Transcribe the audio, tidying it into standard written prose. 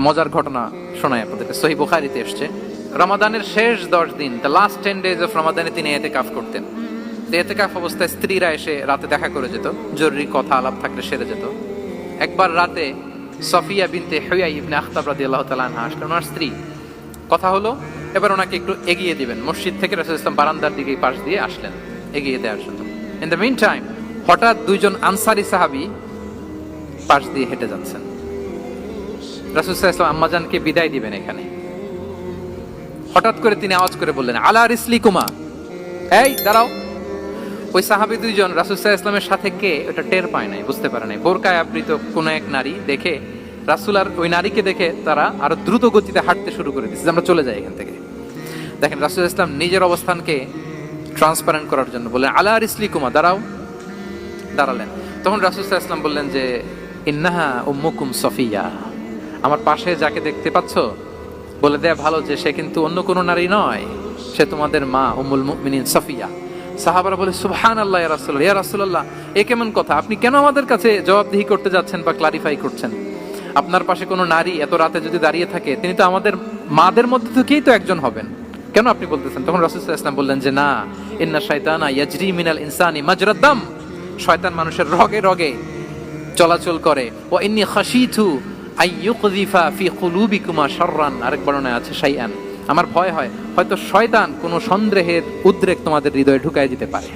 মজার ঘটনা শোনায় আপনাদেরকে। সহিহ বুখারীতে এসেছে, রমাদানের শেষ 10 দিন, দ্য লাস্ট 10 days অফ রমাদানে তিনি ইতিকাফ করতেন। ইতিকাফ অবস্থায় স্ত্রীরা এসে রাতে দেখা করে যেত, জরুরি কথা আলাপ থাকলে সেরে যেত। একবার রাতে সফিয়া বিনতে হুয়াই ইবনে আখতাব রাদিয়াল্লাহু তাআলা আনহা আসলেন, ওনার স্ত্রী। কথা হলো এবার ওনাকে একটু এগিয়ে দিবেন, মসজিদ থেকে রাসূলুল্লাহ সাল্লাল্লাহু আলাইহি ওয়াসাল্লাম বারান্দার দিকে পাশ দিয়ে আসলেন এগিয়ে দেওয়ার জন্য। ইন দ্য মিন টাইম হঠাৎ দুইজন আনসারী সাহাবী পাশ দিয়ে হেঁটে যাচ্ছেন। রাসূলুল্লাহ সাল্লাল্লাহু আলাইহি ওয়াসাল্লাম আম্মাজানকে বিদায় দিবেন এখানে, হঠাৎ করে তিনি আওয়াজ করে বললেন, আলা রিসলিকুমা, এই দাঁড়াও। ওই সাহাবী দুইজন রাসূলুল্লাহ সাল্লাল্লাহু আলাইহি ওয়াসাল্লামের সাথে কে ওটা টের পায় নাই, বুঝতে পারে নাই। বোরকায় আবৃত কোন এক নারী দেখে রাসূল আর ওই নারীকে দেখে তারা আরো দ্রুত গতিতে হাঁটতে শুরু করে দিচ্ছে, আমরা চলে যাই এখান থেকে। দেখেন রাসূলুল্লাহ সাল্লাল্লাহু আলাইহি ওয়াসাল্লাম নিজের অবস্থানকে ট্রান্সপারেন্ট করার জন্য বললেন, আলা রিসলিকুমা, দাঁড়াও। দাঁড়ালেন। তখন রাসূল সাল্লাল্লাহু আলাইহি ওয়াসাল্লাম বললেন যে, ইন্নাহা উম্মুকুম সফিয়া, আমার পাশে যাকে দেখতে পাচ্ছ বলে দেয়া ভালো যে সে কিন্তু অন্য কোনো নারী নয়, সে তোমাদের মা উম্মুল মুমিনিন সফিয়া। সাহাবারা বলে, সুবহানাল্লাহ ইয়া রাসূলুল্লাহ, ইয়া রাসূলুল্লাহ, এ কেমন কথা, আপনি কেন আমাদের কাছে জবাবদিহি করতে যাচ্ছেন বা ক্লারিফাই করছেন? আপনার পাশে কোনো নারী এত রাতে যদি দাঁড়িয়ে থাকে, তিনি তো আমাদের মাদের মধ্যে থেকেই তো একজন হবেন, কেন আপনি বলতেছেন? তখন রাসূল সাল্লাল্লাহু আলাইহি ওয়াসাল্লাম বললেন যে, না, ইন্না শাইতানা ইয়াজরি মিনাল ইনসানি মাজরাদ দাম, শয়তান মানুষের রগে রগে চলাচল করে। ওয়া ইন্নী খাশিতু আইয়ুকযিফা ফি কুলুবিকুমা শাররান, আরেক বর্ণনায় আছে শাইআন, আমার ভয় হয় হয়তো শয়তান কোনো সন্দেহের উদ্রেক তোমাদের হৃদয়ে ঢুকায় দিতে পারে।